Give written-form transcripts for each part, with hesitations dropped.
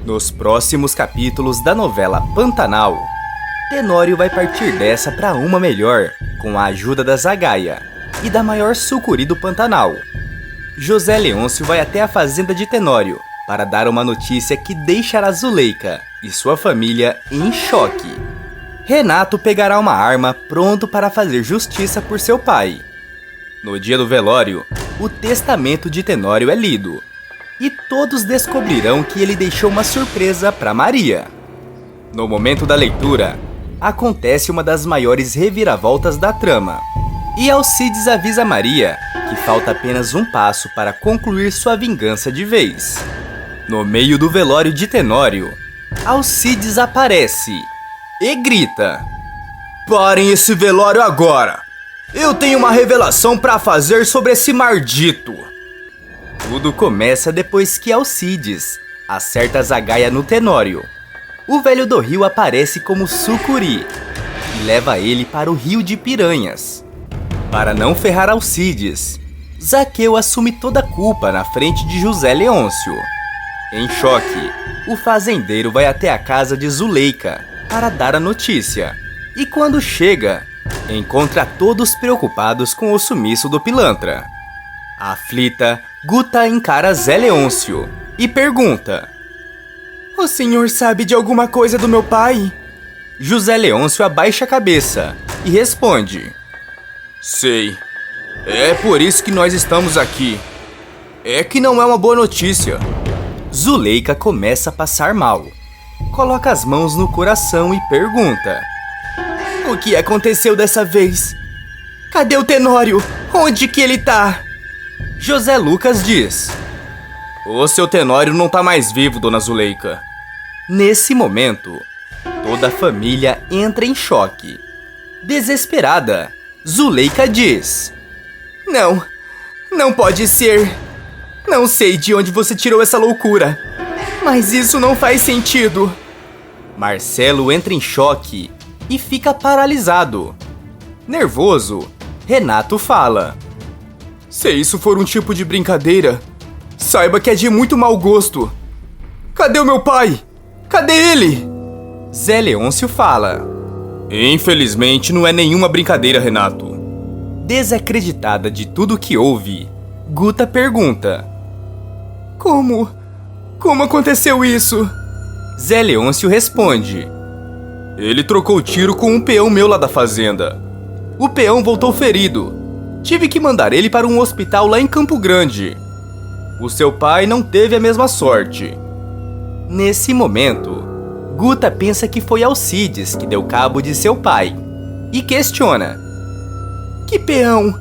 Nos próximos capítulos da novela Pantanal, Tenório vai partir dessa para uma melhor, com a ajuda da Zagaia e da maior sucuri do Pantanal. José Leôncio vai até a fazenda de Tenório para dar uma notícia que deixará Zuleika e sua família em choque. Renato pegará uma arma pronto para fazer justiça por seu pai. No dia do velório, o testamento de Tenório é lido e todos descobrirão que ele deixou uma surpresa para Maria. No momento da leitura, acontece uma das maiores reviravoltas da trama, e Alcides avisa Maria que falta apenas um passo para concluir sua vingança de vez. No meio do velório de Tenório, Alcides aparece e grita: "Parem esse velório agora! Eu tenho uma revelação para fazer sobre esse maldito!" Tudo começa depois que Alcides acerta Zagaia no Tenório. O velho do rio aparece como sucuri e leva ele para o rio de Piranhas. Para não ferrar Alcides, Zaqueu assume toda a culpa na frente de José Leôncio. Em choque, o fazendeiro vai até a casa de Zuleika para dar a notícia. E quando chega, encontra todos preocupados com o sumiço do pilantra. Aflita, Guta encara Zé Leôncio e pergunta: "O senhor sabe de alguma coisa do meu pai?" José Leôncio abaixa a cabeça e responde: "Sei. É por isso que nós estamos aqui. É que não é uma boa notícia." Zuleika começa a passar mal. Coloca as mãos no coração e pergunta: "O que aconteceu dessa vez? Cadê o Tenório? Onde que ele tá?" José Lucas diz: "O seu Tenório não tá mais vivo, dona Zuleika." Nesse momento, toda a família entra em choque. Desesperada, Zuleika diz: Não pode ser. Não sei de onde você tirou essa loucura, mas isso não faz sentido." Marcelo entra em choque e fica paralisado. Nervoso, Renato fala: "Se isso for um tipo de brincadeira, saiba que é de muito mau gosto. Cadê o meu pai? Cadê ele?" Zé Leôncio fala: "Infelizmente não é nenhuma brincadeira, Renato." Desacreditada de tudo que houve, Guta pergunta: Como aconteceu isso?" Zé Leôncio responde: "Ele trocou tiro com um peão meu lá da fazenda. O peão voltou ferido. Tive que mandar ele para um hospital lá em Campo Grande. O seu pai não teve a mesma sorte." Nesse momento, Guta pensa que foi Alcides que deu cabo de seu pai e questiona: "Que peão?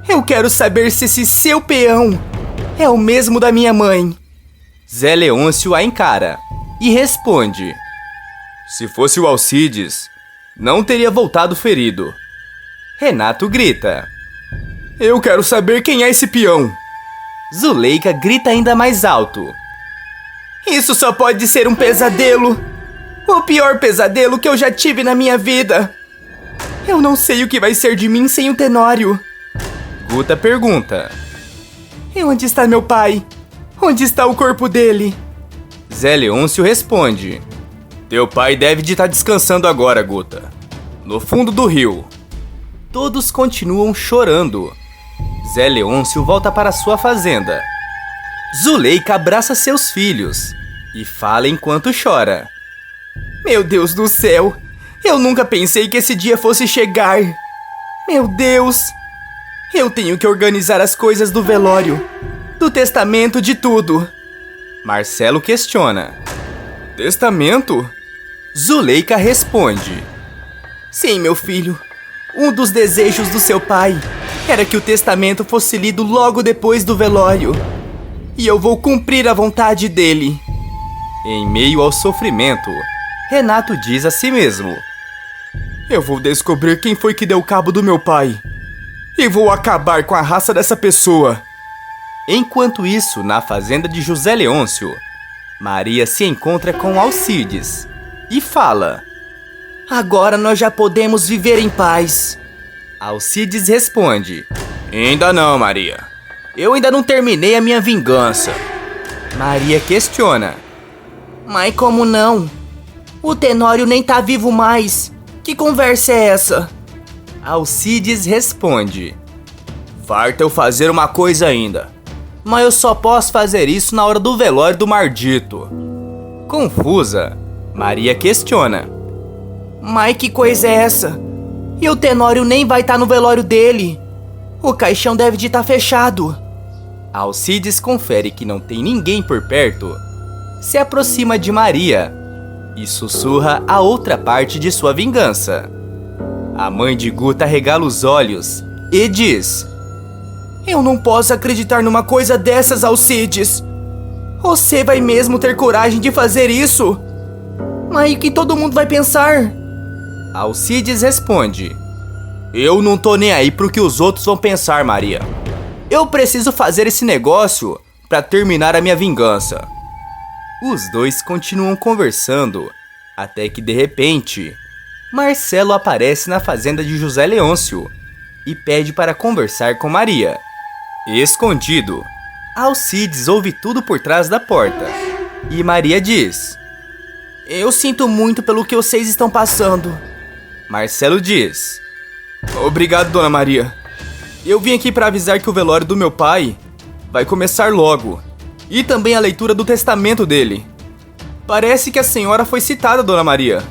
Eu quero saber se esse seu peão é o mesmo da minha mãe." Zé Leôncio a encara e responde: "Se fosse o Alcides, não teria voltado ferido." Renato grita: "Eu quero saber quem é esse peão." Zuleika grita ainda mais alto: "Isso só pode ser um pesadelo. O pior pesadelo que eu já tive na minha vida. Eu não sei o que vai ser de mim sem o Tenório." Guta pergunta: "E onde está meu pai? Onde está o corpo dele?" Zé Leôncio responde: "Teu pai deve de estar descansando agora, Guta. No fundo do rio." Todos continuam chorando. Zé Leôncio volta para sua fazenda. Zuleika abraça seus filhos e fala enquanto chora: "Meu Deus do céu! Eu nunca pensei que esse dia fosse chegar. Meu Deus! Eu tenho que organizar as coisas do velório, do testamento, de tudo." Marcelo questiona: "Testamento?" Zuleika responde: "Sim, meu filho. Um dos desejos do seu pai era que o testamento fosse lido logo depois do velório. E eu vou cumprir a vontade dele." Em meio ao sofrimento, Renato diz a si mesmo: "Eu vou descobrir quem foi que deu cabo do meu pai. E vou acabar com a raça dessa pessoa." Enquanto isso, na fazenda de José Leôncio, Maria se encontra com Alcides e fala: "Agora nós já podemos viver em paz." Alcides responde: "Ainda não, Maria. Eu ainda não terminei a minha vingança." Maria questiona: Mas como não? O Tenório nem tá vivo mais. Que conversa é essa? Alcides responde: Falta eu fazer uma coisa ainda, mas eu só posso fazer isso na hora do velório do Mardito. Confusa, Maria questiona: Mas que coisa é essa? E o Tenório nem vai estar no velório dele. O caixão deve de estar fechado. Alcides confere que não tem ninguém por perto, se aproxima de Maria e sussurra a outra parte de sua vingança. A mãe de Guta regala os olhos e diz: Eu não posso acreditar numa coisa dessas, Alcides. Você vai mesmo ter coragem de fazer isso? Mas o que todo mundo vai pensar? Alcides responde: Eu não tô nem aí pro que os outros vão pensar, Maria. Eu preciso fazer esse negócio pra terminar a minha vingança. Os dois continuam conversando, até que de repente, Marcelo aparece na fazenda de José Leôncio e pede para conversar com Maria. Escondido, Alcides ouve tudo por trás da porta e Maria diz: Eu sinto muito pelo que vocês estão passando. Marcelo diz: Obrigado, Dona Maria. Eu vim aqui para avisar que o velório do meu pai vai começar logo. E também a leitura do testamento dele. Parece que a senhora foi citada, Dona Maria.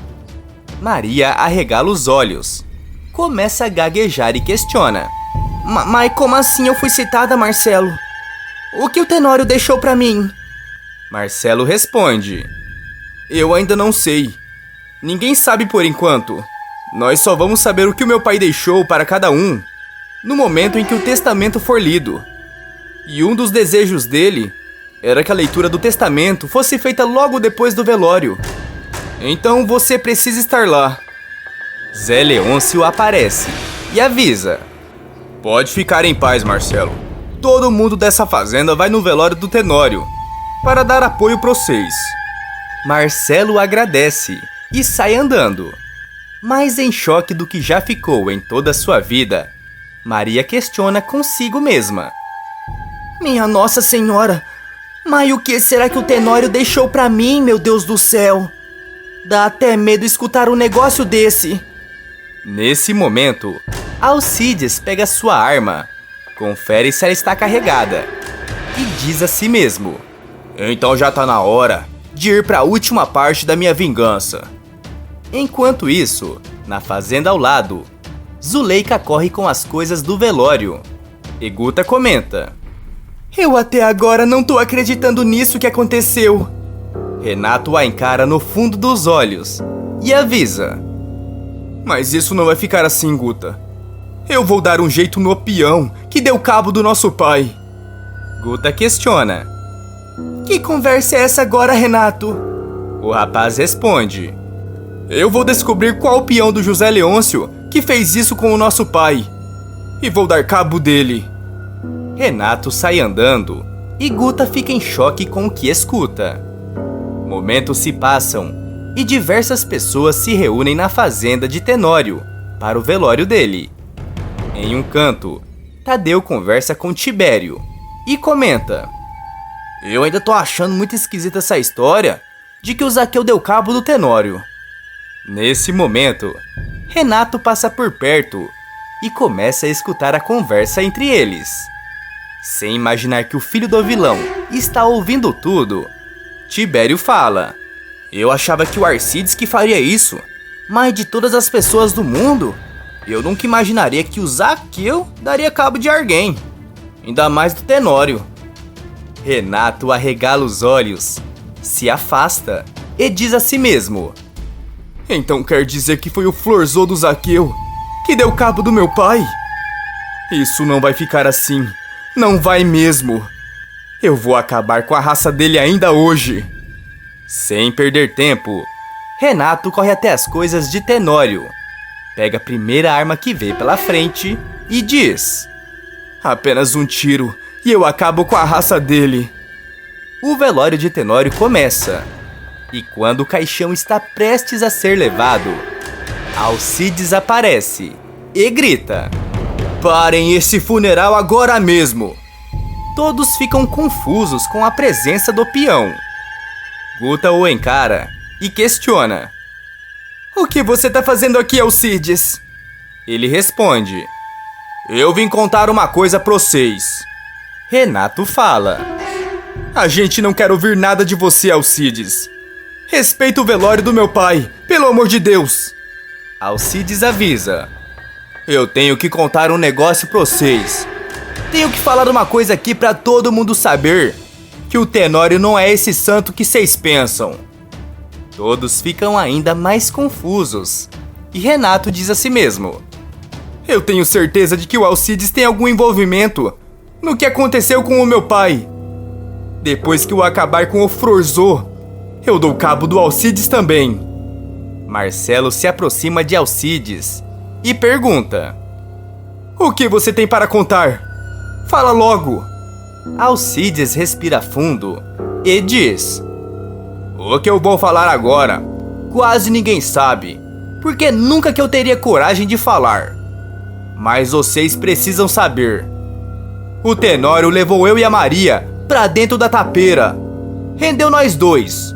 Maria arregala os olhos, começa a gaguejar e questiona: Mas como assim eu fui citada, Marcelo? O que o Tenório deixou pra mim? Marcelo responde: Eu ainda não sei. Ninguém sabe por enquanto. Nós só vamos saber o que o meu pai deixou para cada um no momento em que o testamento for lido. E um dos desejos dele era que a leitura do testamento fosse feita logo depois do velório. Então você precisa estar lá. Zé Leôncio aparece e avisa: Pode ficar em paz, Marcelo. Todo mundo dessa fazenda vai no velório do Tenório para dar apoio pra vocês. Marcelo agradece e sai andando. Mas em choque do que já ficou em toda a sua vida, Maria questiona consigo mesma: Minha Nossa Senhora, mas o que será que o Tenório deixou pra mim, meu Deus do céu? Dá até medo escutar um negócio desse. Nesse momento, Alcides pega sua arma, confere se ela está carregada e diz a si mesmo: Então já tá na hora de ir pra última parte da minha vingança. Enquanto isso, na fazenda ao lado, Zuleika corre com as coisas do velório e Guta comenta: Eu até agora não tô acreditando nisso que aconteceu. Renato a encara no fundo dos olhos e avisa: Mas isso não vai ficar assim, Guta. Eu vou dar um jeito no peão que deu cabo do nosso pai. Guta questiona: Que conversa é essa agora, Renato? O rapaz responde: Eu vou descobrir qual peão do José Leôncio que fez isso com o nosso pai. E vou dar cabo dele. Renato sai andando e Guta fica em choque com o que escuta. Momentos se passam e diversas pessoas se reúnem na fazenda de Tenório para o velório dele. Em um canto, Tadeu conversa com Tibério e comenta: Eu ainda tô achando muito esquisita essa história de que o Zaqueu deu cabo do Tenório. Nesse momento, Renato passa por perto e começa a escutar a conversa entre eles. Sem imaginar que o filho do vilão está ouvindo tudo, Tibério fala: Eu achava que o Alcides que faria isso, mas de todas as pessoas do mundo, eu nunca imaginaria que o Zaqueu daria cabo de alguém, ainda mais do Tenório. Renato arregala os olhos, se afasta e diz a si mesmo: Então quer dizer que foi o Florzô do Zaqueu que deu cabo do meu pai? Isso não vai ficar assim, não vai mesmo. Eu vou acabar com a raça dele ainda hoje. Sem perder tempo, Renato corre até as coisas de Tenório, pega a primeira arma que vê pela frente e diz: Apenas um tiro e eu acabo com a raça dele. O velório de Tenório começa, e quando o caixão está prestes a ser levado, Alcides aparece e grita: Parem esse funeral agora mesmo! Todos ficam confusos com a presença do peão. Guta o encara e questiona. O que você tá fazendo aqui, Alcides? Ele responde. Eu vim contar uma coisa pra vocês. Renato fala. A gente não quer ouvir nada de você, Alcides. Respeita o velório do meu pai, pelo amor de Deus. Alcides avisa. Eu tenho que contar um negócio pra vocês. Tenho que falar uma coisa aqui pra todo mundo saber. Que o Tenório não é esse santo que vocês pensam. Todos ficam ainda mais confusos. E Renato diz a si mesmo. Eu tenho certeza de que o Alcides tem algum envolvimento no que aconteceu com o meu pai. Depois que eu acabar com o Frorzô, eu dou cabo do Alcides também. Marcelo se aproxima de Alcides e pergunta. O que você tem para contar? Fala logo. Alcides respira fundo e diz. O que eu vou falar agora, quase ninguém sabe, porque nunca que eu teria coragem de falar. Mas vocês precisam saber. O Tenório levou eu e a Maria pra dentro da tapeira. Rendeu nós dois.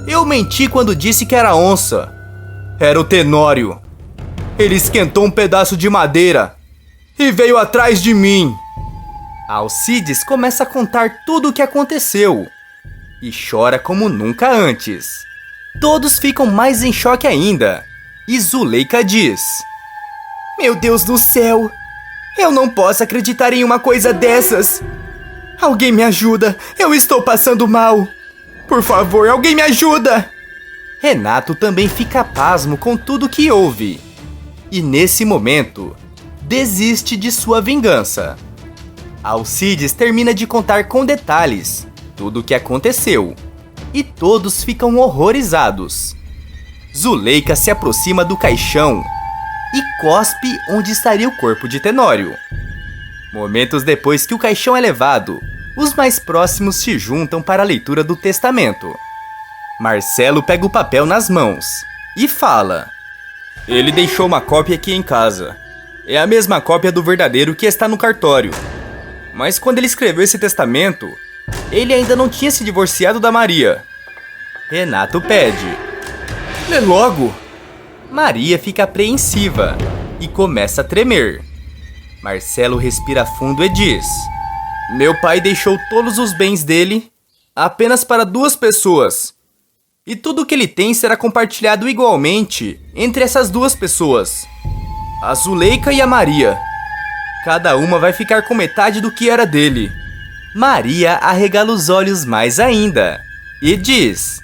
Eu menti quando disse que era onça. Era o Tenório. Ele esquentou um pedaço de madeira e veio atrás de mim. Alcides começa a contar tudo o que aconteceu e chora como nunca antes. Todos ficam mais em choque ainda e Zuleika diz. Meu Deus do céu! Eu não posso acreditar em uma coisa dessas! Alguém me ajuda! Eu estou passando mal! Por favor, alguém me ajuda! Renato também fica pasmo com tudo que ouve. E nesse momento, desiste de sua vingança. Alcides termina de contar com detalhes tudo o que aconteceu. E todos ficam horrorizados. Zuleika se aproxima do caixão e cospe onde estaria o corpo de Tenório. Momentos depois que o caixão é levado, os mais próximos se juntam para a leitura do testamento. Marcelo pega o papel nas mãos e fala. Ele deixou uma cópia aqui em casa. É a mesma cópia do verdadeiro que está no cartório. Mas quando ele escreveu esse testamento, ele ainda não tinha se divorciado da Maria. Renato pede. Lê logo! Maria fica apreensiva e começa a tremer. Marcelo respira fundo e diz. Meu pai deixou todos os bens dele apenas para 2 pessoas. E tudo o que ele tem será compartilhado igualmente entre essas 2 pessoas. A Zuleika e a Maria. Cada uma vai ficar com metade do que era dele. Maria arregala os olhos mais ainda e diz.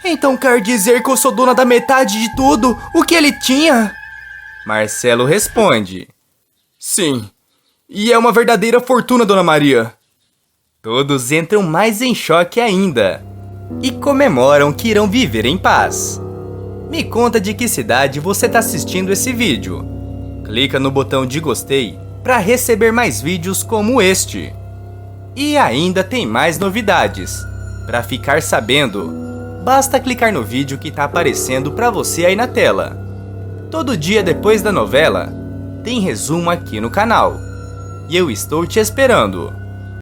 Então quer dizer que eu sou dona da metade de tudo o que ele tinha? Marcelo responde. Sim. E é uma verdadeira fortuna, Dona Maria. Todos entram mais em choque ainda e comemoram que irão viver em paz. Me conta de que cidade você está assistindo esse vídeo. Clica no botão de gostei para receber mais vídeos como este. E ainda tem mais novidades. Para ficar sabendo, basta clicar no vídeo que está aparecendo para você aí na tela. Todo dia depois da novela, tem resumo aqui no canal. E eu estou te esperando.